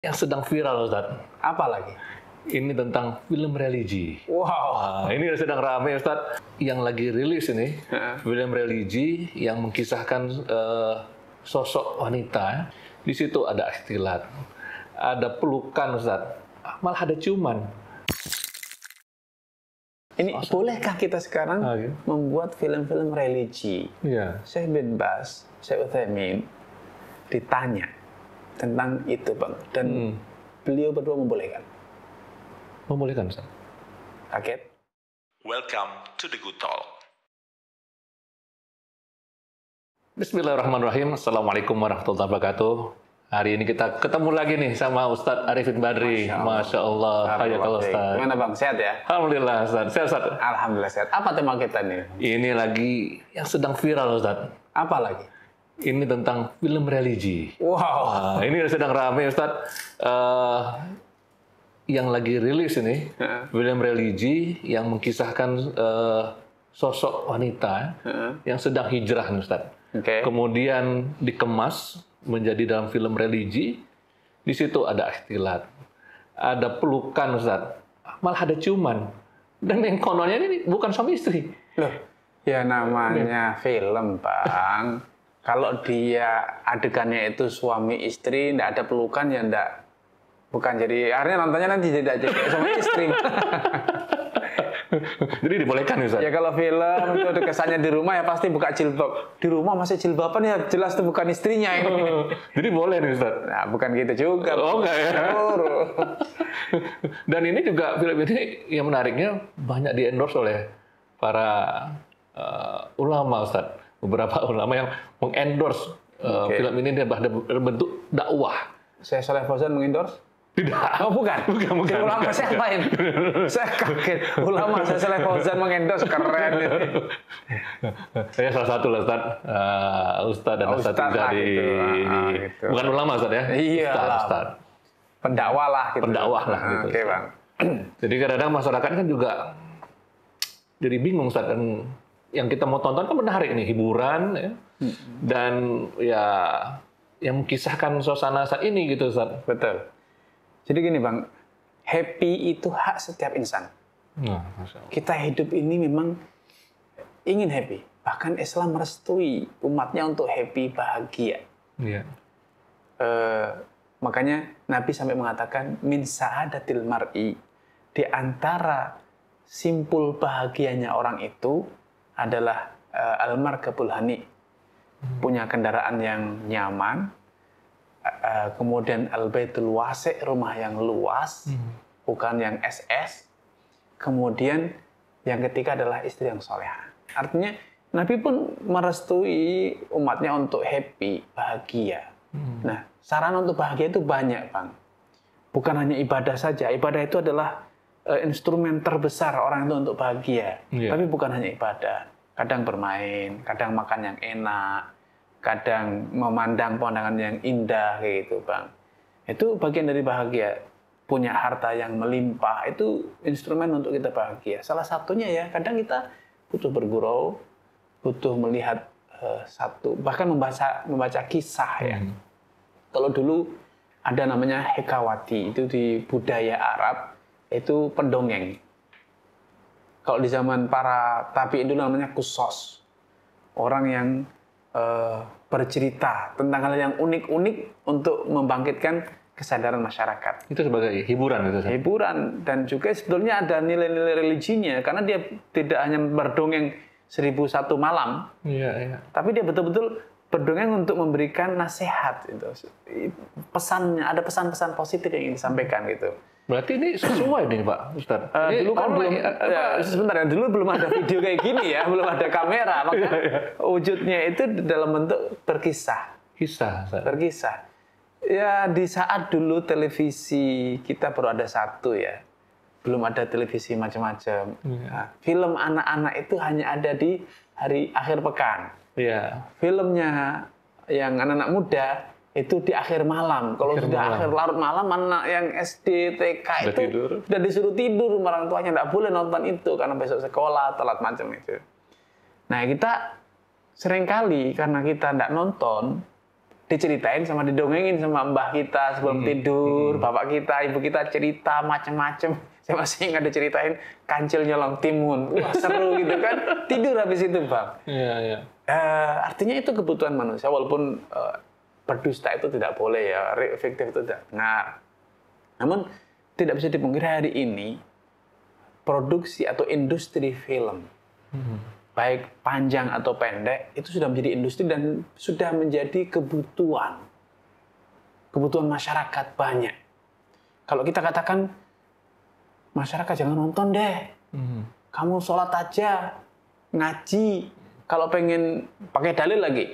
Yang sedang viral, Ustaz. Apa lagi? Ini tentang film religi. Wow. Ini sedang ramai, Ustaz. Yang lagi rilis ini, film religi yang mengisahkan sosok wanita. Di situ ada istilah, ada pelukan, Ustaz. Malah ada ciuman. Ini bolehkah kita sekarang membuat film-film religi? Iya. Syekh bin Baz, Syekh Utsaimin ditanya tentang itu, Bang. Dan beliau berdua membolehkan. Membolehkan, Ustaz. Kaget? Welcome to the Good Talk. Bismillahirrahmanirrahim. Assalamualaikum warahmatullahi wabarakatuh. Hari ini kita ketemu lagi nih sama Ustadz Arifin Badri. Masya Allah. Hayakallah, Ustadz. Gimana, Bang? Sehat ya? Alhamdulillah, Ustadz. Sehat, Ustadz. Alhamdulillah sehat. Apa tema kita nih? Ini lagi yang sedang viral, Ustadz. Apa lagi? Ini tentang film religi. Wow. Ini sedang ramai, Ustadz. Yang lagi rilis ini, film religi yang mengisahkan sosok wanita yang sedang hijrah, Ustadz. Okay. Kemudian dikemas menjadi dalam film religi. Di situ ada istilah, ada pelukan, Ustaz. Malah ada ciuman. Dan yang kononnya ini bukan suami istri. Loh, ya namanya film, Bang. Kalau dia adegannya itu suami istri, nggak ada pelukan, ya nggak. Bukan, jadi akhirnya nontonnya nanti tidak jadi suami istri. Jadi dibolehkan, Ustaz? Ya kalau film itu ada kesannya di rumah ya pasti buka jilbab. Di rumah masih jilbaban ya jelas itu bukan istrinya ini. Jadi boleh nih, Ustaz? Nah, bukan gitu juga. Oh, enggak ya? Dan ini juga, film ini yang menariknya banyak di-endorse oleh para ulama, Ustaz. Beberapa ulama yang mengendorse film ini dalam bentuk dakwah. Saya Saleh Fauzan mengendorse? Tidak. Oh, bukan. Bukan. Ulama siapa ini? Saya kaget. Ulama saya Saleh Fauzan mengendorse, keren ini. Saya salah satu lah, Ustaz. Ustaz dan Ustaz dari gitu. Bukan ulama, Ustaz ya? Iya. Ustaz. Pendakwah lah gitu. Pendakwah lah gitu. Oke, Bang. Jadi kadang-kadang masyarakat kan juga jadi bingung, Ustaz. Dan yang kita mau tonton kan menarik nih, hiburan ya. Dan ya yang mengisahkan suasana saat ini gitu, Ustaz. Betul. Jadi gini, Bang, happy itu hak setiap insan. Nah, kita hidup ini memang ingin happy. Bahkan Islam merestui umatnya untuk happy, bahagia. Iya. Makanya Nabi sampai mengatakan, min sa'adatil mar'i, di antara simpul bahagianya orang itu adalah al-markabul hani, punya kendaraan yang nyaman, kemudian al-baitul wasi', rumah yang luas, bukan yang SS. Kemudian yang ketiga adalah istri yang solehah. Artinya Nabi pun merestui umatnya untuk happy, bahagia. Nah, saran untuk bahagia itu banyak, Bang. Bukan hanya ibadah saja. Ibadah itu adalah instrumen terbesar orang itu untuk bahagia. Tapi bukan hanya ibadah. Kadang bermain, kadang makan yang enak, kadang memandang pemandangan yang indah kayak gitu, Bang. Itu bagian dari bahagia. Punya harta yang melimpah itu instrumen untuk kita bahagia. Salah satunya ya, kadang kita butuh bergurau, butuh melihat bahkan membaca kisah ya. Kalau dulu ada namanya hekawati, itu di budaya Arab itu pendongeng. Kalau di zaman para tabi'in dulu namanya kusos. Orang yang bercerita tentang hal yang unik-unik untuk membangkitkan kesadaran masyarakat. Itu sebagai hiburan itu. Hiburan, dan juga sebetulnya ada nilai-nilai religinya karena dia tidak hanya berdongeng 1001 malam. Iya. Tapi dia betul-betul berdongeng untuk memberikan nasihat itu. Pesannya ada pesan-pesan positif yang ingin disampaikan gitu. Berarti ini sesuai nih, Pak Ustaz. Dulu kan belum, sebentar ya, dulu belum ada video kayak gini ya, belum ada kamera, maka wujudnya itu dalam bentuk berkisah. Berkisah. Ya di saat dulu televisi kita baru ada satu ya, belum ada televisi macam-macam. Nah, film anak-anak itu hanya ada di hari akhir pekan. Filmnya yang anak-anak muda itu di akhir malam. Kalau sudah akhir larut malam, anak yang SD, TK itu udah disuruh tidur, orang tuanya nggak boleh nonton itu karena besok sekolah, telat macam itu. Nah, kita seringkali karena kita nggak nonton, diceritain sama didongengin sama mbah kita sebelum tidur, bapak kita, ibu kita cerita macam-macam. Saya masih ingat diceritain kancil nyolong timun. Wah, seru gitu kan. Tidur habis itu, Bang. Iya. Artinya itu kebutuhan manusia, walaupun berdusta itu tidak boleh ya, fiktif itu tidak benar. Namun tidak bisa dipungkiri hari ini produksi atau industri film, baik panjang atau pendek, itu sudah menjadi industri dan sudah menjadi kebutuhan masyarakat banyak. Kalau kita katakan masyarakat jangan nonton deh, kamu sholat aja, ngaji. Kalau pengen pakai dalil lagi,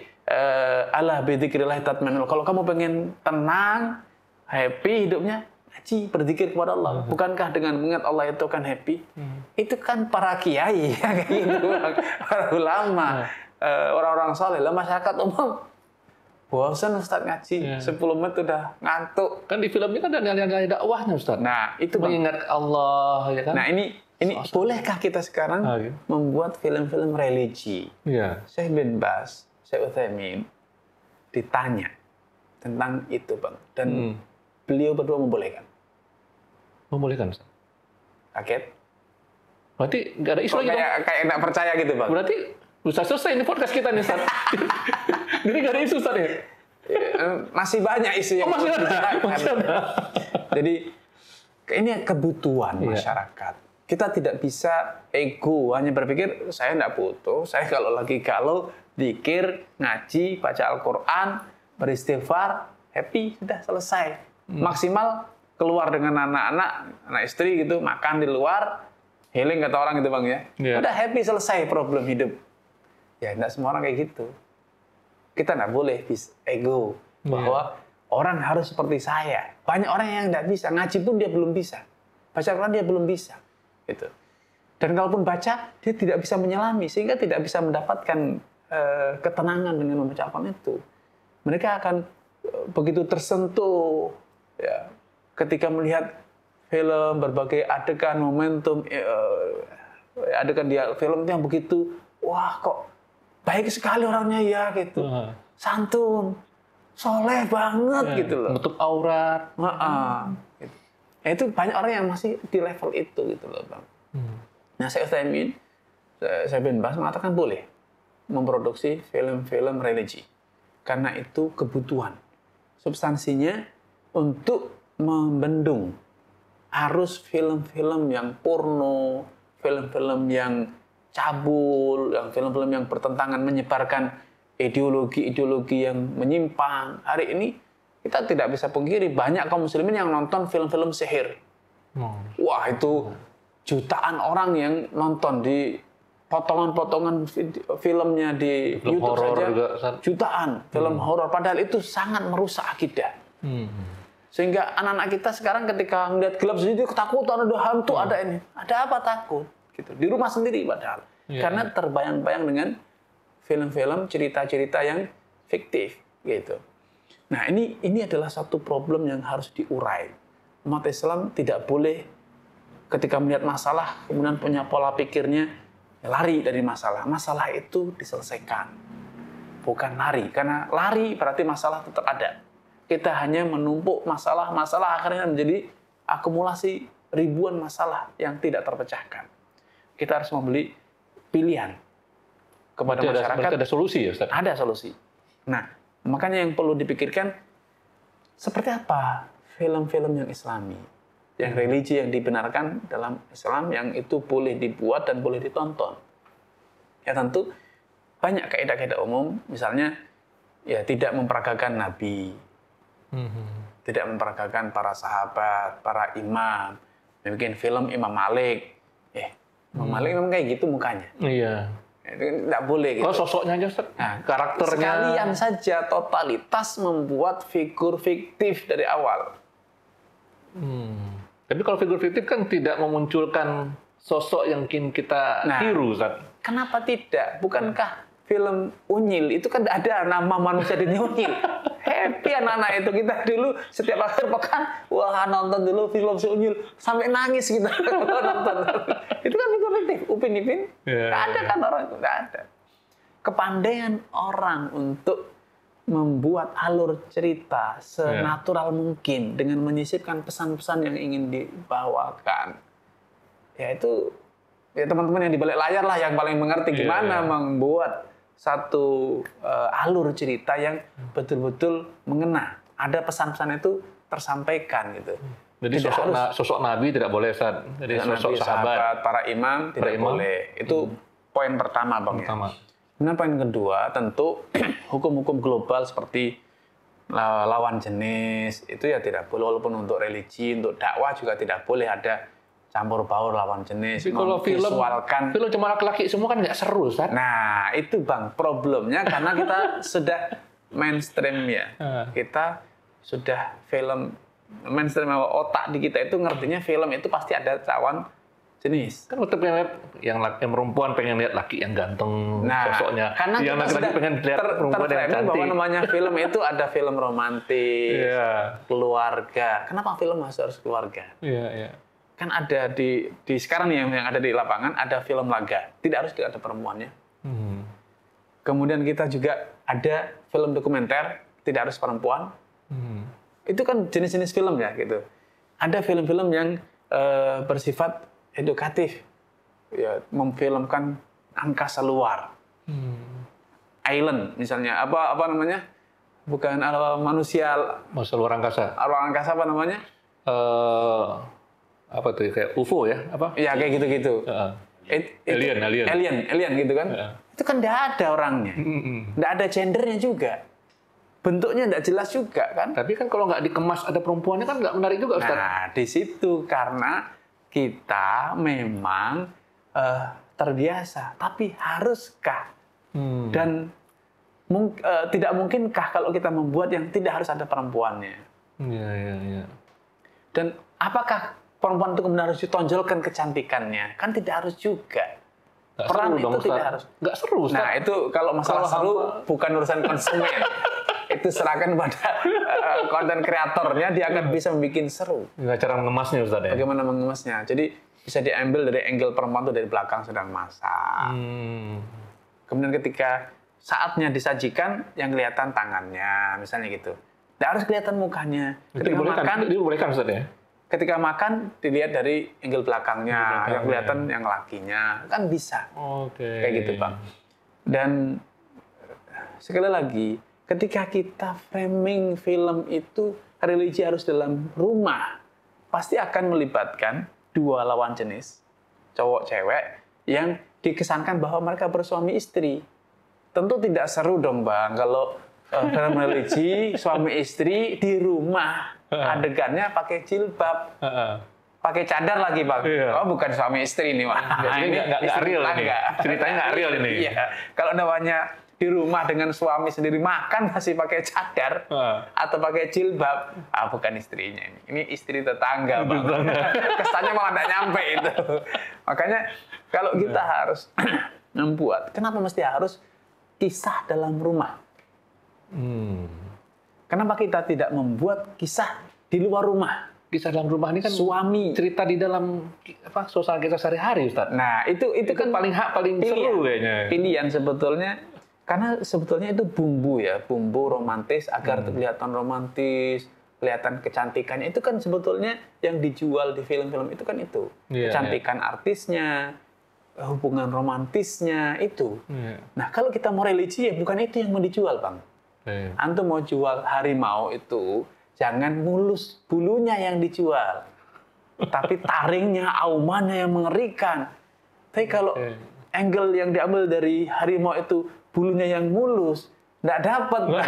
ala bidzikrillah tatma'innul qalb. Kalau kamu pengen tenang, happy hidupnya, ngaji, berzikir kepada Allah. Bukankah dengan mengingat Allah itu kan happy? Itu kan para kiai, gitu, para ulama, orang-orang soleh. Lah masyarakat umum bosan Ustaz ngaji, 10 menit udah ngantuk. Kan di film ini kan ada nilai-nilai dakwahnya, Ustaz. Nah, itu mengingat Allah, ya kan? Nah, ini bolehkah kita sekarang membuat film-film religi? Syekh bin Baz, Syekh Utsaimin ditanya tentang itu, Bang. Dan beliau berdua membolehkan. Membolehkan, Ustaz? Kaget? Berarti nggak ada isu lagi, kayak nggak percaya gitu, Bang. Berarti bisa selesai ini podcast kita nih, Ustaz. Jadi nggak ada isu, Ustaz, ya? Masih banyak isu yang masih ada. Jadi ini kebutuhan masyarakat. Kita tidak bisa ego, hanya berpikir saya nggak butuh, saya kalau lagi galau, zikir, ngaji, baca Al-Quran, beristighfar, happy, sudah selesai. Maksimal keluar dengan anak istri gitu, makan di luar, healing kata orang gitu, Bang ya. Udah happy, selesai problem hidup. Ya nggak semua orang kayak gitu. Kita nggak boleh ego bahwa orang harus seperti saya. Banyak orang yang nggak bisa, ngaji pun dia belum bisa, baca Al-Quran dia belum bisa. Gitu. Dan kalaupun baca, dia tidak bisa menyelami, sehingga tidak bisa mendapatkan ketenangan dengan membaca Al-Quran itu. Mereka akan begitu tersentuh ya, ketika melihat film, berbagai adegan, momentum, adegan dia film itu yang begitu, wah kok baik sekali orangnya ya gitu, santun, soleh banget gitu loh. Nutup aurat. Gitu. Nah, itu banyak orang yang masih di level itu gitu loh, Bang. Nah, Syekh Utsaimin, Syekh bin Baz mengatakan boleh memproduksi film-film religi karena itu kebutuhan. Substansinya untuk membendung arus film-film yang porno, film-film yang cabul, yang film-film yang bertentangan, menyebarkan ideologi-ideologi yang menyimpang. Hari ini kita tidak bisa pungkiri banyak kaum muslimin yang nonton film-film sihir. Wah, itu jutaan orang yang nonton di potongan-potongan filmnya di film YouTube saja juga, jutaan film horor. Padahal itu sangat merusak akidah. Sehingga anak-anak kita sekarang ketika melihat gelap sendiri ketakutan, ada hantu, ada ini. Ada apa takut? Gitu. Di rumah sendiri padahal. Karena terbayang-bayang dengan film-film cerita-cerita yang fiktif gitu. Nah, ini adalah satu problem yang harus diurai. Umat Islam tidak boleh ketika melihat masalah kemudian punya pola pikirnya lari dari masalah. Masalah itu diselesaikan. Bukan lari, karena lari berarti masalah tetap ada. Kita hanya menumpuk masalah akhirnya menjadi akumulasi ribuan masalah yang tidak terpecahkan. Kita harus membeli pilihan kepada masyarakat. Ada solusi ya, Ustaz? Ada solusi. Nah, makanya yang perlu dipikirkan seperti apa film-film yang Islami, yang religi yang dibenarkan dalam Islam yang itu boleh dibuat dan boleh ditonton. Ya tentu banyak kaidah-kaidah umum, misalnya ya tidak memperagakan Nabi, tidak memperagakan para sahabat, para imam. Bikin film Imam Malik, Imam Malik memang kayak gitu mukanya. Iya. Itu nggak boleh gitu. Oh, sosoknya aja, Ustaz. Nah, karakternya. Sekalian saja totalitas membuat figur fiktif dari awal. Tapi kalau figur fiktif kan tidak memunculkan sosok yang kita tiru, Ustaz. Kenapa tidak? Bukankah film Unyil itu kan ada nama manusia di Unyil? Happy anak-anak itu. Kita dulu setiap akhir pekan, wah nonton dulu film si Unyil sampai nangis kita nonton. Itu kan figur fiktif. Upin Ipin, nggak ada kan orang itu, nggak ada. Kepandaian orang untuk membuat alur cerita senatural mungkin dengan menyisipkan pesan-pesan yang ingin dibawakan. Ya itu ya teman-teman yang di balik layar lah yang paling mengerti gimana membuat satu alur cerita yang betul-betul mengena. Ada pesan-pesan itu tersampaikan gitu. Jadi sosok nabi tidak boleh, Ustaz. Jadi sosok nabi, sahabat, para imam tidak boleh. Itu poin pertama, Bang. Kemudian poin kedua, tentu hukum-hukum global seperti lawan jenis itu ya tidak boleh, walaupun untuk religi, untuk dakwah juga tidak boleh ada campur baur lawan jenis. Tapi kalau film cuma laki-laki semua kan nggak seru, Ustaz. Nah, itu Bang problemnya karena kita sudah mainstream ya. Kita sudah film mainstream, otak di kita itu ngertinya film itu pasti ada lawan jenis. Kan tetap yang perempuan pengen lihat laki yang ganteng sosoknya. Karena yang laki-laki pengen lihat perempuan yang cantik. Bahwa namanya film itu ada film romantis, keluarga. Kenapa film harus keluarga? Kan ada di sekarang nih yang ada di lapangan ada film laga. Tidak harus ada perempuannya. Kemudian kita juga ada film dokumenter, tidak harus perempuan. Itu kan jenis-jenis film ya gitu. Ada film-film yang bersifat edukatif, ya, memfilmkan angkasa luar, island misalnya, apa namanya, bukan manusia luar angkasa. Luar angkasa apa namanya? Apa tuh kayak UFO ya? Apa? Ya kayak gitu-gitu. Alien gitu kan? Itu kan tidak ada orangnya, tidak ada gendernya juga. Bentuknya tidak jelas juga kan? Tapi kan kalau nggak dikemas ada perempuannya kan nggak menarik juga, Ustaz. Nah, di situ karena kita memang terbiasa, tapi haruskah? Dan tidak mungkinkah kalau kita membuat yang tidak harus ada perempuannya? Iya. Dan apakah perempuan itu kemudian harus ditonjolkan kecantikannya? Kan tidak harus juga. Peran itu tidak harus. Nggak seru, Ustaz. Nah, itu kalau masalah seru bukan urusan konsumen. Itu serahkan pada konten kreatornya, dia akan bisa membuat seru. Cara mengemasnya, Ustaz ya? Bagaimana mengemasnya? Jadi bisa diambil dari angle perempuan itu dari belakang sedang masak. Kemudian ketika saatnya disajikan, yang kelihatan tangannya, misalnya gitu. Tidak harus kelihatan mukanya. Ketika makan, dibolehkan, Ustaz ya? Ketika makan, dilihat dari angle belakangnya, yang kelihatan yang lakinya. Kan bisa. Kayak gitu, Bang. Dan sekali lagi, ketika kita framing film itu, religi harus dalam rumah, pasti akan melibatkan dua lawan jenis, cowok cewek, yang dikesankan bahwa mereka bersuami istri. Tentu tidak seru dong, Bang, kalau film religi suami istri di rumah, adegannya pakai jilbab, pakai cadar lagi, Bang. Oh, bukan suami istri ini, Wah. Ini nggak real ini. Ceritanya nggak real ini. Iya. Kalau namanya di rumah dengan suami sendiri makan masih pakai cadar atau pakai jilbab, bukan istrinya ini. Ini istri tetangga, Bang. Kesannya malah nggak nyampe itu. Makanya kalau kita harus membuat, kenapa mesti harus kisah dalam rumah? Kenapa kita tidak membuat kisah di luar rumah? Kisah dalam rumah ini kan suami cerita di dalam suasana kita sehari-hari, Ustaz. Nah, itu kan paling seru kayaknya. Pilihan sebetulnya. Karena sebetulnya itu bumbu ya, bumbu romantis agar kelihatan romantis, kelihatan kecantikannya. Itu kan sebetulnya yang dijual di film-film itu kan itu. Kecantikan artisnya, hubungan romantisnya itu. Nah, kalau kita mau religi ya bukan itu yang mau dijual, Bang. Antum mau jual harimau itu, jangan mulus bulunya yang dijual. Tapi taringnya, aumannya yang mengerikan. Tapi kalau angle yang diambil dari harimau itu, bulunya yang mulus, nggak dapat ya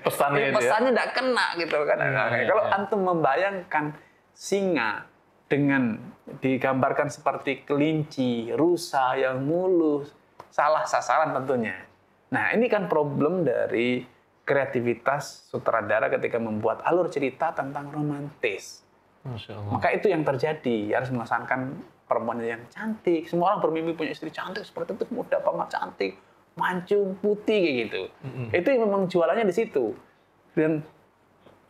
pesannya. Pesannya nggak kena gitu kan. Kalau antum membayangkan singa dengan digambarkan seperti kelinci, rusa yang mulus, salah sasaran tentunya. Nah, ini kan problem dari kreativitas sutradara ketika membuat alur cerita tentang romantis. Masya Allah. Maka itu yang terjadi, harus melaksanakan perempuan yang cantik. Semua orang bermimpi punya istri cantik seperti itu, muda banget, cantik, mancung, putih kayak gitu. Itu memang jualannya di situ. Dan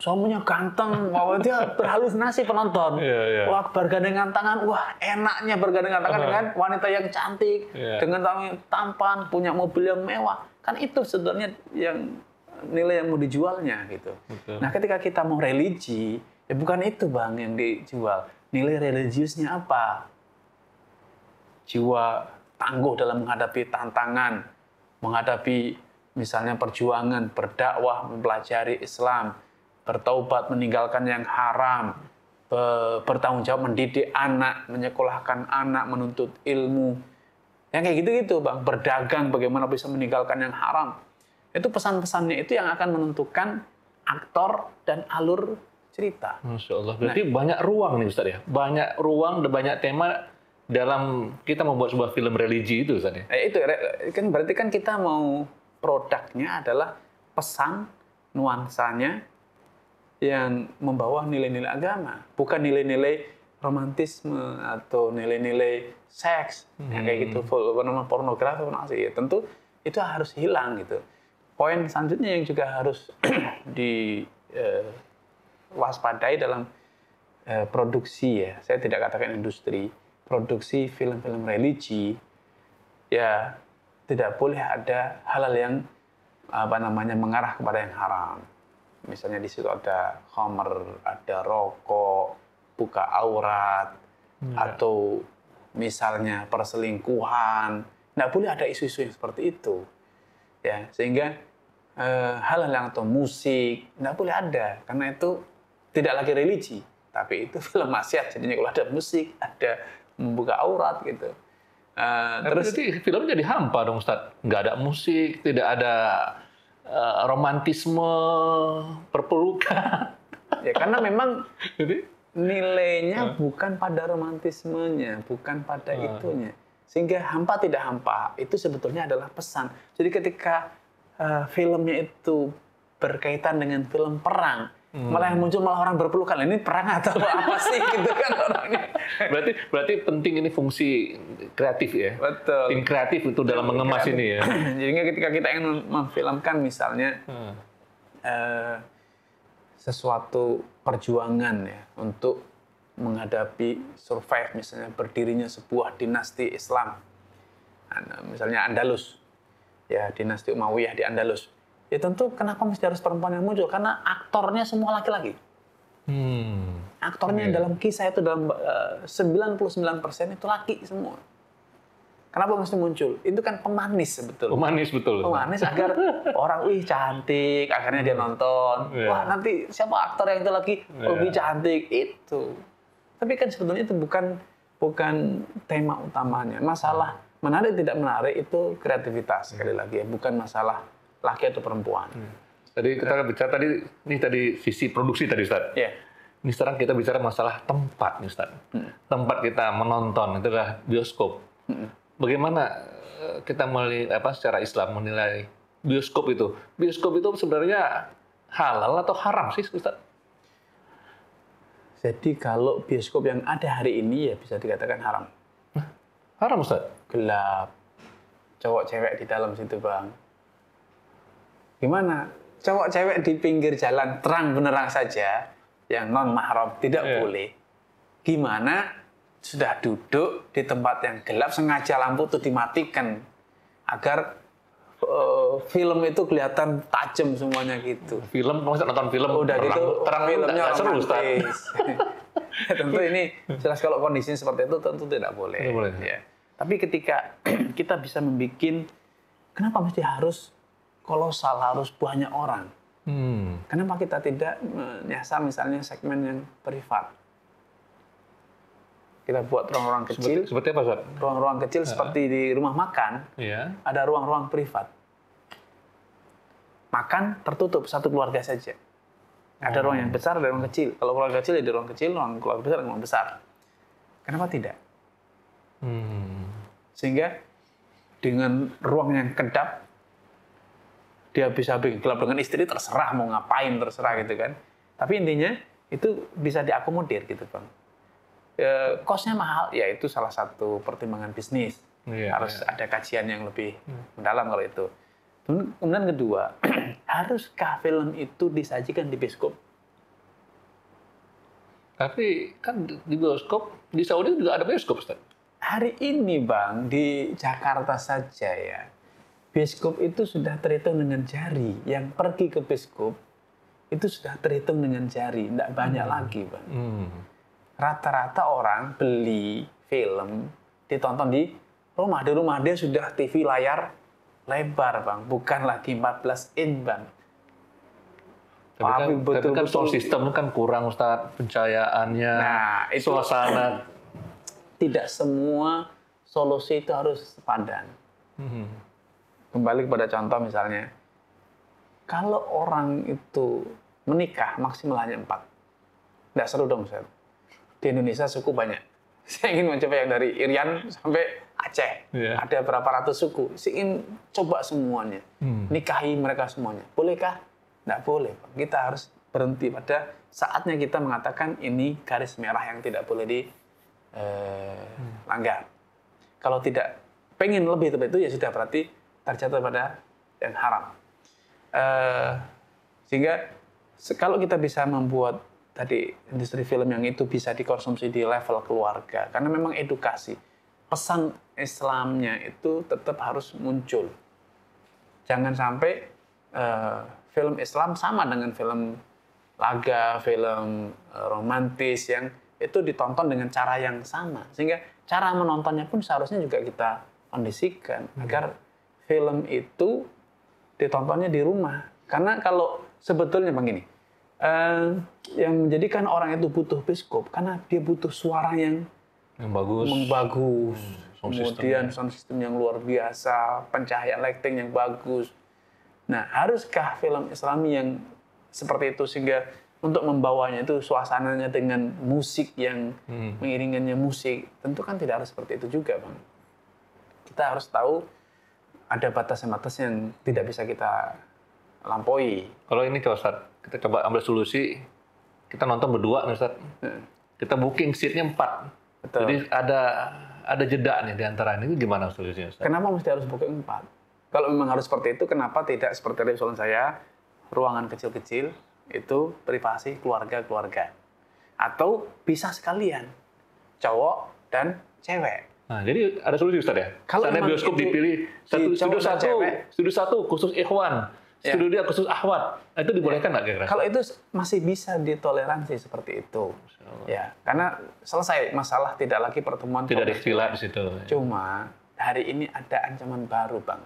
suaminya ganteng, wah dia berhalusinasi penonton. Wah bergandengan tangan, wah enaknya bergandengan tangan dengan wanita yang cantik, dengan tampan, punya mobil yang mewah. Kan itu sebenarnya yang nilai yang mau dijualnya gitu. Betul. Nah, ketika kita mau religi, ya bukan itu Bang yang dijual. Nilai religiusnya apa? Jiwa tangguh dalam menghadapi tantangan, menghadapi misalnya perjuangan, berdakwah, mempelajari Islam, bertaubat, meninggalkan yang haram, bertanggung jawab mendidik anak, menyekolahkan anak, menuntut ilmu. Yang kayak gitu-gitu Bang, berdagang bagaimana bisa meninggalkan yang haram. Itu pesan-pesannya itu yang akan menentukan aktor dan alur cerita. Masya Allah. Berarti banyak ruang nih Ustaz ya? Banyak ruang dan banyak tema dalam kita membuat sebuah film religi itu Ustaz ya? Itu kan berarti kan kita mau produknya adalah pesan, nuansanya yang membawa nilai-nilai agama. Bukan nilai-nilai romantisme atau nilai-nilai seks yang kayak gitu, pornografi, ya tentu itu harus hilang gitu. Poin selanjutnya yang juga harus diwaspadai dalam produksi ya, saya tidak katakan industri, produksi film-film religi ya tidak boleh ada hal-hal yang mengarah kepada yang haram. Misalnya di situ ada khamr, ada rokok, buka aurat, atau misalnya perselingkuhan. Nggak boleh ada isu-isu yang seperti itu. Ya, sehingga hal-hal yang atau musik, nggak boleh ada. Karena itu tidak lagi religi. Tapi itu film maksiat. Jadinya kalau ada musik, ada membuka aurat gitu. Terus berarti filmnya jadi hampa dong Ustaz. Nggak ada musik, tidak ada romantisme, perpelukan. Ya, karena memang nilainya bukan pada romantismenya, bukan pada itunya. Sehingga hampa tidak hampa, itu sebetulnya adalah pesan. Jadi ketika filmnya itu berkaitan dengan film perang, malah yang muncul malah orang berpelukan. Ini perang atau apa sih gitu kan orangnya. Berarti penting ini fungsi kreatif ya. Betul. Tim kreatif itu dalam mengemas ini ya. Jadi ketika kita ingin memfilmkan misalnya sesuatu perjuangan ya untuk menghadapi survive misalnya berdirinya sebuah dinasti Islam, misalnya Andalus, ya dinasti Umayyah di Andalus. Ya tentu kenapa mesti harus perempuan yang muncul? Karena aktornya semua laki-laki. Aktornya dalam kisah itu dalam 99% itu laki semua. Kenapa mesti muncul? Itu kan pemanis sebetulnya. Pemanis betul. Pemanis agar orang, wih cantik, akhirnya dia nonton. Wah nanti siapa aktor yang itu lagi lebih cantik itu. Tapi kan sebetulnya itu bukan tema utamanya. Masalah menarik tidak menarik itu kreativitas sekali lagi ya, bukan masalah laki atau perempuan. Tadi kita bicara tadi sisi produksi tadi Ustaz. Iya. Ini sekarang kita bicara masalah tempat nih Ustaz. Tempat kita menonton itu adalah bioskop. Bagaimana kita secara Islam menilai bioskop itu? Bioskop itu sebenarnya halal atau haram sih Ustaz? Jadi kalau bioskop yang ada hari ini ya bisa dikatakan haram. Haram Ustaz? Gelap. Cowok cewek di dalam situ Bang. Gimana? Cowok cewek di pinggir jalan terang benerang saja yang non mahram tidak boleh. Gimana? Sudah duduk di tempat yang gelap, sengaja lampu itu dimatikan agar film itu kelihatan tajam semuanya gitu. Film, kalau nonton film udah gitu terang filmnya seru Ustaz. Tentu ini jelas kalau kondisinya seperti itu tentu tidak boleh. Tidak boleh. Ya. Tapi ketika kita bisa membuat, kenapa mesti harus kolosal, harus banyak orang? Kenapa kita tidak menyasar misalnya segmen yang privat? Kita buat ruang-ruang kecil. Seperti apa, Ustaz? Ruang-ruang kecil seperti di rumah makan. Iya. Ada ruang-ruang privat. Makan tertutup satu keluarga saja. Ada ruang yang besar, ada ruang kecil. Kalau keluarga kecil ya di ruang kecil, ruang keluarga besar, ruang besar. Kenapa tidak? Sehingga dengan ruang yang kedap, dia bisa bikin gelap dengan istri, terserah mau ngapain, terserah gitu kan. Tapi intinya itu bisa diakomodir gitu Bang. Cost-nya mahal, ya itu salah satu pertimbangan bisnis. Harus ada kajian yang lebih mendalam kalau itu. Kemudian kedua, haruskah film itu disajikan di bioskop? Tapi kan di bioskop, di Saudi juga ada bioskop, Ustaz. Hari ini Bang, di Jakarta saja ya, bioskop itu sudah terhitung dengan jari. Yang pergi ke bioskop itu sudah terhitung dengan jari, tidak banyak lagi, Bang. Rata-rata orang beli film ditonton di rumah. Di rumah dia sudah TV layar lebar, Bang. Bukan lagi 14 inch, Bang. Tapi kan sound system kan kurang, Ustaz, pencahayaannya, itu suasana. Tidak semua solusi itu harus sepadan. Kembali kepada contoh misalnya, kalau orang itu menikah maksimal hanya 4, tidak seru dong, Ustaz. Di Indonesia suku banyak. Saya ingin mencoba yang dari Irian sampai Aceh. Ada berapa ratus suku. Saya ingin coba semuanya. Nikahi mereka semuanya. Bolehkah? Tidak boleh. Kita harus berhenti pada saatnya kita mengatakan ini garis merah yang tidak boleh dilanggar. Kalau tidak pengen lebih dari itu, ya sudah, berarti terjatuh pada yang haram. Sehingga kalau kita bisa membuat tadi industri film yang itu bisa dikonsumsi di level keluarga, karena memang edukasi, pesan Islamnya itu tetap harus muncul. Jangan sampai film Islam sama dengan film laga, film romantis yang itu ditonton dengan cara yang sama. Sehingga cara menontonnya pun seharusnya juga kita kondisikan agar film itu ditontonnya di rumah. Karena kalau sebetulnya begini, yang menjadikan orang itu butuh bioskop karena dia butuh suara yang bagus, kemudian sound system yang luar biasa, pencahayaan lighting yang bagus. Nah, haruskah film Islami yang seperti itu sehingga untuk membawanya itu suasananya dengan musik yang mengiringannya musik? Tentu kan tidak harus seperti itu juga, Bang. Kita harus tahu ada batas-batas yang tidak bisa kita lampaui. Kalau ini Ustaz, kita coba ambil solusi, kita nonton berdua nih, Ustaz. Kita booking seatnya 4. Betul. Jadi ada jeda nih di antara ini, gimana solusinya, Ustaz? Kenapa mesti harus booking 4? Kalau memang harus seperti itu, kenapa tidak seperti usulan saya, ruangan kecil-kecil itu privasi keluarga-keluarga. Atau bisa sekalian, cowok dan cewek. Nah, jadi ada solusi, Ustaz, ya? Kalau bioskop dipilih, studio 1 khusus ikhwan, studio dia khusus ahwat. Nah, itu dibolehkan nggak kira-kira? Kalau itu masih bisa ditoleransi seperti itu. Ya, karena selesai masalah, tidak lagi pertemuan. Tidak ada istilah di situ. Cuma hari ini ada ancaman baru, Bang.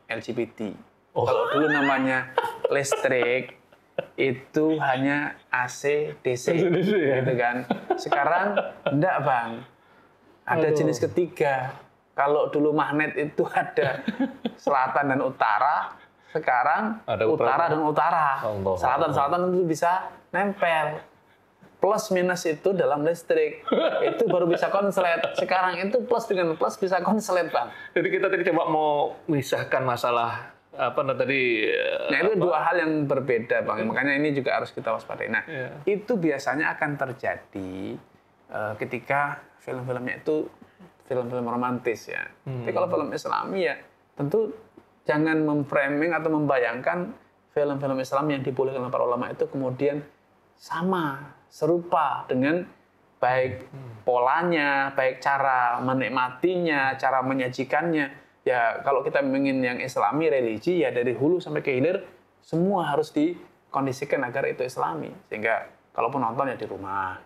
LGBT. Kalau dulu namanya listrik, itu hanya AC, DC, gitu kan. Sekarang enggak, Bang. Ada jenis ketiga. Kalau dulu magnet itu ada selatan dan utara, sekarang ada utara dan utara. Selatan-selatan itu bisa nempel. Plus minus itu dalam listrik. Itu baru bisa konslet. Sekarang itu plus dengan plus bisa konslet, Bang. Jadi kita tadi coba mau memisahkan masalah tadi. Nah, itu dua hal yang berbeda, Bang. Makanya ini juga harus kita waspadai. Nah, itu biasanya akan terjadi ketika film-filmnya itu film-film romantis, ya. Tapi kalau film Islami, ya tentu jangan memframing atau membayangkan film-film Islam yang dibolehkan oleh para ulama itu kemudian sama, serupa dengan baik polanya, baik cara menikmatinya, cara menyajikannya. Ya, kalau kita ingin yang Islami, religi, ya dari hulu sampai ke hilir, semua harus dikondisikan agar itu Islami. Sehingga kalaupun nonton ya di rumah,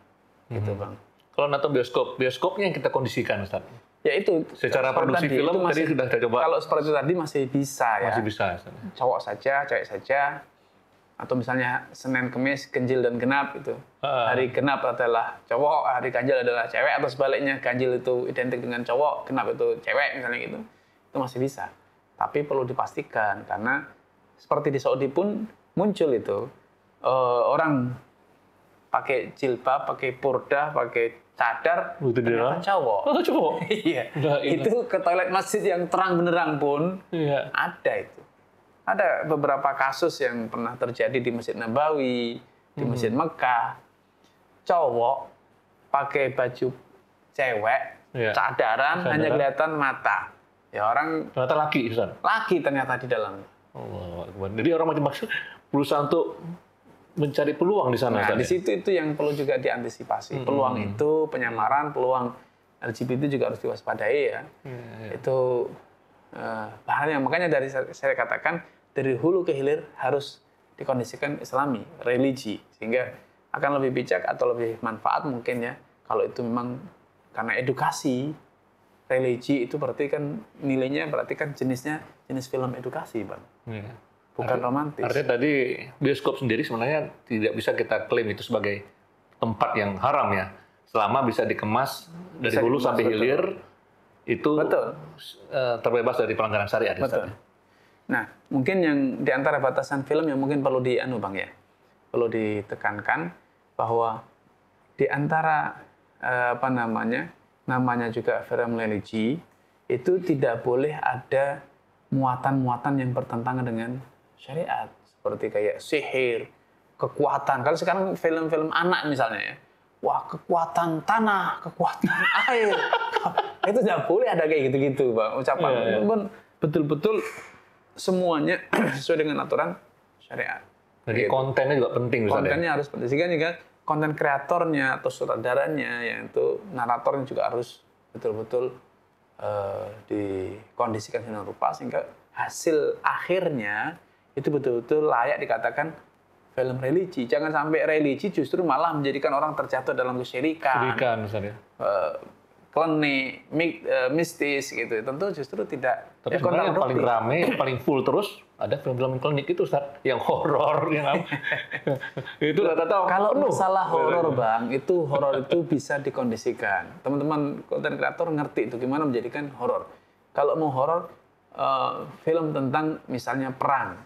gitu, Bang. Kalau nonton bioskopnya yang kita kondisikan, Ustaz? Ya itu. Secara produksi film tadi sudah kita coba. Kalau seperti itu tadi masih bisa, ya. Masih bisa, Ustaz. Cowok saja, cewek saja. Atau misalnya Senin, Kemis, Ganjil dan Genap itu. Hari Genap adalah cowok, hari Ganjil adalah cewek, atau sebaliknya Ganjil itu identik dengan cowok, Genap itu cewek, misalnya gitu. Itu masih bisa. Tapi perlu dipastikan, karena seperti di Saudi pun muncul itu. Orang pakai jilbab, pakai purdah, pakai cadar, ternyata cowok. Oh, cowok? Iya. Itu ke toilet masjid yang terang benderang pun ada itu. Ada beberapa kasus yang pernah terjadi di Masjid Nabawi, di Masjid Mekah. Cowok pakai baju cewek, cadaran, hanya kelihatan mata. Ya orang ternyata laki, Ustaz. Laki ternyata di dalam. Oh, jadi orang macam-macam berusaha untuk mencari peluang di sana. Nah, di situ itu yang perlu juga diantisipasi. Peluang itu, penyamaran, peluang LGBT juga harus diwaspadai, ya. Itu bahannya. Makanya dari saya katakan dari hulu ke hilir harus dikondisikan Islami, religi, sehingga akan lebih bijak atau lebih manfaat mungkin ya kalau itu memang karena edukasi. Religi itu berarti kan nilainya berarti kan jenis film edukasi, Bang. Iya. Bukan romantis. Artinya tadi bioskop sendiri sebenarnya tidak bisa kita klaim itu sebagai tempat yang haram ya. Selama bisa dikemas dari hulu sampai hilir, itu terbebas dari pelanggaran syariat. Betul. Nah, mungkin yang di antara batasan film yang mungkin perlu Bang ya, perlu ditekankan bahwa di antara namanya juga film religi, itu tidak boleh ada muatan-muatan yang bertentangan dengan syariat. Seperti kayak sihir, kekuatan. Kalau sekarang film-film anak misalnya ya, wah kekuatan tanah, kekuatan air. Itu tidak boleh ada kayak gitu-gitu, Bang. Ucapan. Betul-betul semuanya sesuai dengan aturan syariat. Jadi gitu. Kontennya juga penting. Kontennya harus penting. Sehingga juga konten kreatornya atau sutradaranya, yaitu naratornya juga harus betul-betul dikondisikan dengan rupa sehingga hasil akhirnya itu betul-betul layak dikatakan film religi. Jangan sampai religi justru malah menjadikan orang terjatuh dalam kesyirikan. Misalnya. Klinik, mistis gitu. Tentu justru tidak. Tapi sebenarnya yang paling rame, yang paling full terus ada film-film klinik itu, Ustaz, yang horor, yang apa? Itu rata-rata. Kalau masalah horor, Bang, itu horor itu bisa dikondisikan. Teman-teman konten kreator ngerti itu gimana menjadikan horor. Kalau mau horor, film tentang misalnya perang.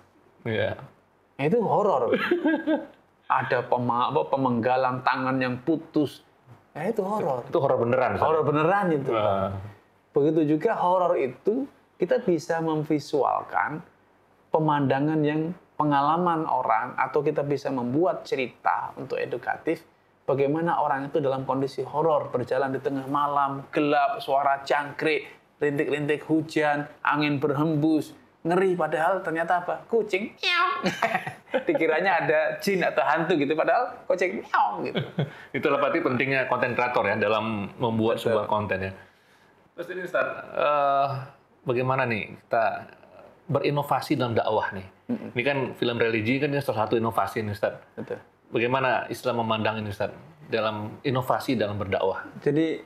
Iya. Itu horor. Ada pemenggalan tangan yang putus. Itu horor. Itu horor beneran. Horor beneran itu. Begitu juga horor itu kita bisa memvisualkan pemandangan yang pengalaman orang atau kita bisa membuat cerita untuk edukatif bagaimana orang itu dalam kondisi horor berjalan di tengah malam, gelap, suara jangkrik, rintik-rintik hujan, angin berhembus, ngeri padahal ternyata apa? Kucing. Dikiranya ada jin atau hantu gitu, padahal kucing gitu. Itulah berarti pentingnya konten kreator ya dalam membuat sebuah konten ya. Terus ini Ustaz, bagaimana nih kita berinovasi dalam dakwah nih? Ini kan film religi kan ini salah satu inovasi nih Ustaz. Betul. Bagaimana Islam memandang ini Ustaz dalam inovasi dalam berdakwah? Jadi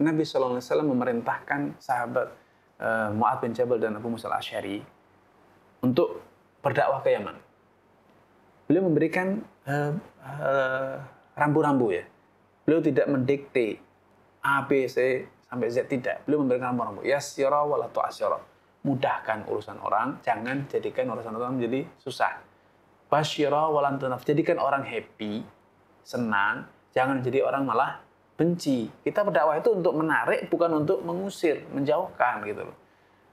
Nabi SAW memerintahkan sahabat Mu'adz bin Jabal dan Abu Musa al-Asy'ari untuk berdakwah ke Yaman. Beliau memberikan rambu-rambu ya. Beliau tidak mendikte A, B, C sampai Z, tidak. Beliau memberikan rambu-rambu. Yassira wa la tu'assira. Mudahkan urusan orang, jangan jadikan urusan orang menjadi susah. Basyira wa la tunaf. Jadikan orang happy, senang, jangan jadi orang malah benci. Kita berdakwah itu untuk menarik, bukan untuk mengusir, menjauhkan gitu loh.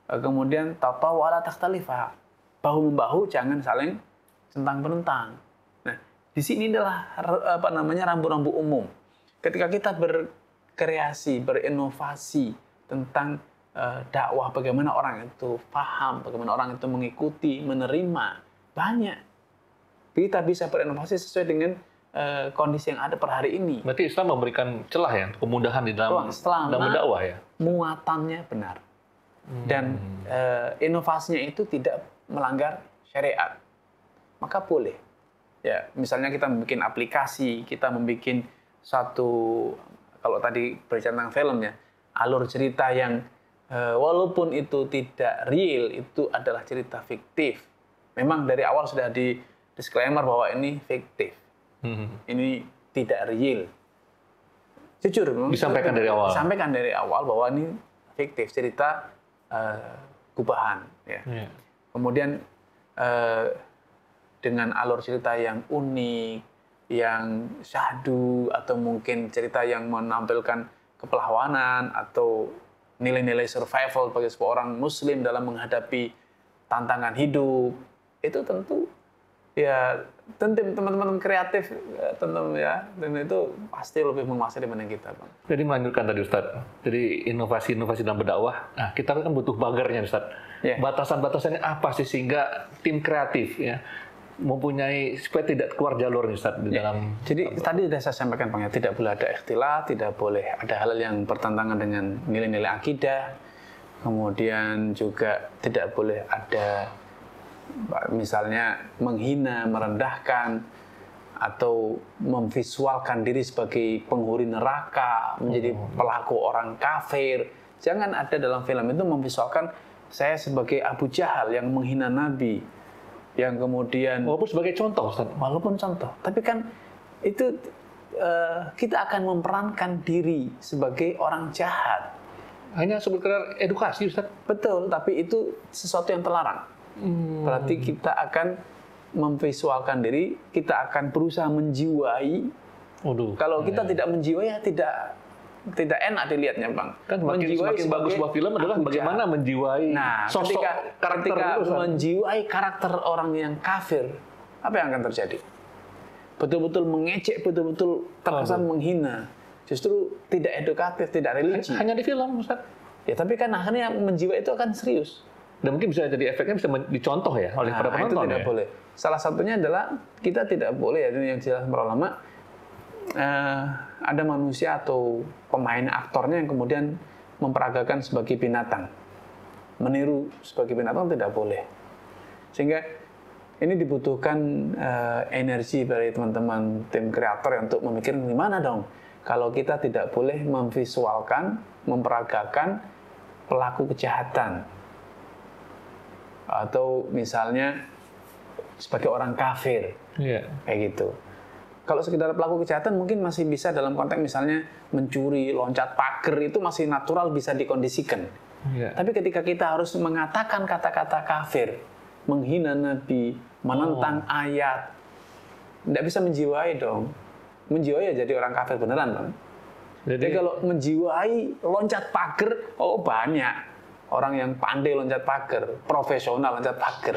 Kemudian tatawu ala takhtalifa. Bahu-membahu jangan saling centang-penentang. Nah, di sini adalah rambu-rambu umum. Ketika kita berkreasi, berinovasi tentang dakwah, bagaimana orang itu paham, bagaimana orang itu mengikuti, menerima, banyak. Kita bisa berinovasi sesuai dengan kondisi yang ada per hari ini. Berarti Islam memberikan celah ya, kemudahan di dalam berdakwah ya. Muatannya benar. Dan inovasinya itu tidak melanggar syariat. Maka boleh. Ya, misalnya kita membuat aplikasi, kita membuat satu, kalau tadi berbicara tentang film ya, alur cerita yang walaupun itu tidak real, itu adalah cerita fiktif. Memang dari awal sudah di disclaimer bahwa ini fiktif. Ini tidak real. Jujur, disampaikan dari awal. Disampaikan dari awal bahwa ini fiktif, cerita gubahan. Ya. Yeah. Kemudian dengan alur cerita yang unik, yang syahdu, atau mungkin cerita yang menampilkan kepahlawanan atau nilai-nilai survival bagi seorang Muslim dalam menghadapi tantangan hidup, itu tentu ya teman-teman kreatif tentu ya, dan itu pasti lebih menguasai dibanding kita, Bang. Jadi melanjutkan tadi Ustaz, jadi inovasi-inovasi dalam berdakwah, nah kita kan butuh bagarnya Ustaz. Yeah. Batasan-batasannya apa sih sehingga tim kreatif ya mempunyai supaya tidak keluar jalur nih Ustaz di dalam. Jadi tadi sudah saya sampaikan Bang ya, tidak boleh ada ikhtilat, tidak boleh ada hal yang bertentangan dengan nilai-nilai akidah. Kemudian juga tidak boleh ada misalnya menghina, merendahkan, atau memvisualkan diri sebagai penghuni neraka, menjadi pelaku orang kafir. Jangan ada dalam film itu memvisualkan saya sebagai Abu Jahal yang menghina Nabi, yang kemudian walaupun sebagai contoh, Ustaz. Walaupun contoh, tapi kan itu kita akan memerankan diri sebagai orang jahat. Hanya sekedar edukasi, Ustaz. Betul, tapi itu sesuatu yang terlarang. Berarti kita akan memvisualkan diri, kita akan berusaha menjiwai. Waduh. Kalau kita tidak menjiwai, ya tidak enak dilihatnya, Bang. Kan semakin bagus sebuah film adalah bagaimana menjiwai sosok karakter ketika itu, menjiwai karakter orang yang kafir, apa yang akan terjadi? Betul-betul mengejek, betul-betul terkesan menghina. Justru tidak edukatif, tidak religi. Hanya di film, Ustaz. Ya, tapi kan akhirnya menjiwai itu akan serius. Dan mungkin bisa jadi efeknya bisa dicontoh ya oleh para penonton. Itu tidak boleh. Salah satunya adalah kita tidak boleh, ya, yang jelas para ulama, ada manusia atau pemain aktornya yang kemudian memperagakan sebagai binatang, meniru sebagai binatang tidak boleh. Sehingga ini dibutuhkan energi dari teman-teman tim kreator untuk memikirkan gimana dong kalau kita tidak boleh memvisualkan, memperagakan pelaku kejahatan atau misalnya sebagai orang kafir, kayak gitu. Kalau sekedar pelaku kejahatan mungkin masih bisa dalam konteks misalnya mencuri, loncat pagar, itu masih natural, bisa dikondisikan. Tapi ketika kita harus mengatakan kata-kata kafir, menghina Nabi, menentang ayat, tidak bisa menjiwai dong. Menjiwai ya jadi orang kafir beneran, Bang. Jadi kalau menjiwai loncat pagar, banyak orang yang pandai loncat pagar, profesional loncat pagar.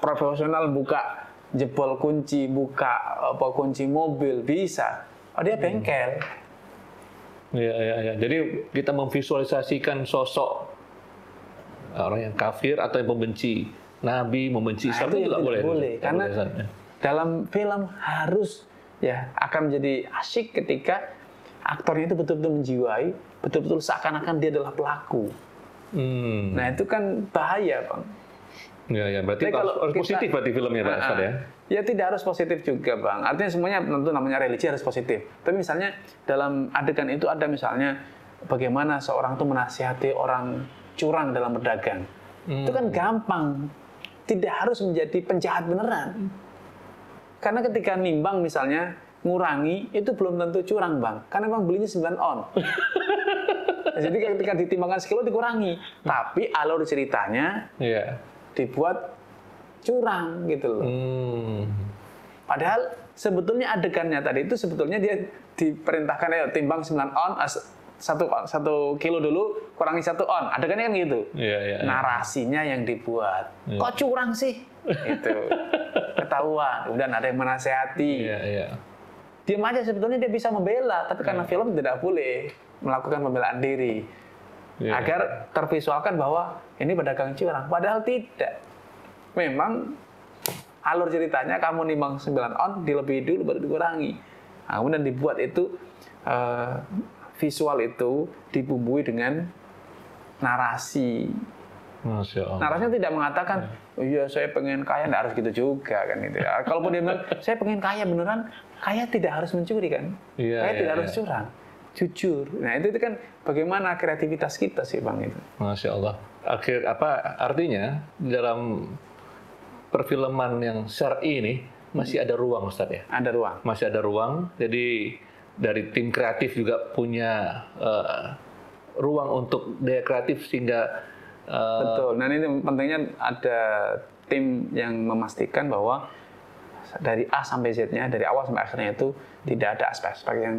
Profesional buka jebol kunci, buka kunci mobil bisa. Dia bengkel. Ya. Jadi kita memvisualisasikan sosok orang yang kafir atau yang membenci Nabi, membenci Islam itu tidak boleh. Karena dalam film harus akan menjadi asyik ketika aktornya itu betul-betul menjiwai, betul-betul seakan-akan dia adalah pelaku. Nah itu kan bahaya, Bang. Ya, berarti harus positif berarti filmnya, Pak Ustaz ya? Ya tidak harus positif juga, Bang. Artinya semuanya tentu namanya religi harus positif. Tapi misalnya dalam adegan itu ada misalnya bagaimana seorang itu menasihati orang curang dalam berdagang. Itu kan gampang. Tidak harus menjadi penjahat beneran. Karena ketika nimbang misalnya ngurangi itu belum tentu curang, Bang. Karena Bang belinya 9 on. Jadi ketika ditimbangkan sekilo dikurangi. Tapi alur ceritanya dibuat curang gitu loh. Padahal sebetulnya adegannya tadi itu sebetulnya dia diperintahkan timbang 9 on, 1 kilo dulu, kurangi 1 on. Adegannya kan gitu. Narasinya yang dibuat. Kok curang sih? Itu ketahuan. Kemudian ada yang menasehati. Diam aja sebetulnya dia bisa membela, tapi karena film tidak boleh melakukan pembelaan diri. Agar tervisualkan bahwa ini pedagang curang. Padahal tidak. Memang alur ceritanya kamu nimbang 9 on, dilebihi dulu baru dikurangi. Nah, kemudian dibuat itu visual itu dibumbui dengan narasi. Masya Allah. Narasinya tidak mengatakan, iya saya pengen kaya, tidak harus gitu juga kan itu. Kalaupun dia bilang, saya pengen kaya beneran, kaya tidak harus mencuri kan, kaya tidak harus curang, jujur. Nah itu kan bagaimana kreativitas kita sih, Bang itu. Masya Allah. Artinya dalam perfilman yang syar'i ini masih ada ruang, Ustaz ya? Ada ruang. Masih ada ruang. Jadi dari tim kreatif juga punya ruang untuk daya kreatif sehingga betul. Nah ini pentingnya ada tim yang memastikan bahwa dari A sampai Z-nya, dari awal sampai akhirnya itu tidak ada aspek-aspek yang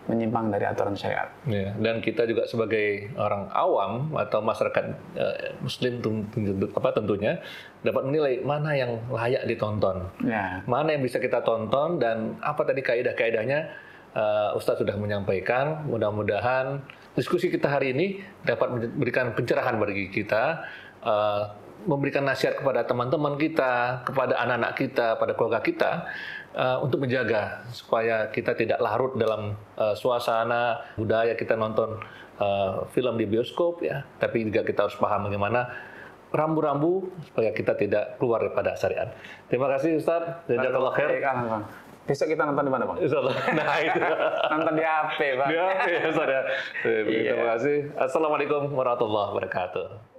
menyimpang dari aturan syariat. Dan kita juga sebagai orang awam atau masyarakat Muslim tentunya dapat menilai mana yang layak ditonton, mana yang bisa kita tonton, dan apa tadi kaidah-kaidahnya Ustadz sudah menyampaikan. Mudah-mudahan diskusi kita hari ini dapat memberikan pencerahan bagi kita memberikan nasihat kepada teman-teman kita, kepada anak-anak kita, pada keluarga kita untuk menjaga supaya kita tidak larut dalam suasana budaya kita nonton film di bioskop ya, tapi juga kita harus paham bagaimana rambu-rambu supaya kita tidak keluar daripada syariat. Terima kasih Ustaz. Jazakallah khair. Besok kita nonton di mana, Bang? Insyaallah. Nah, itu. Nonton di HP, Bang. Di HP, Ustaz ya. Terima kasih. Assalamualaikum warahmatullahi wabarakatuh.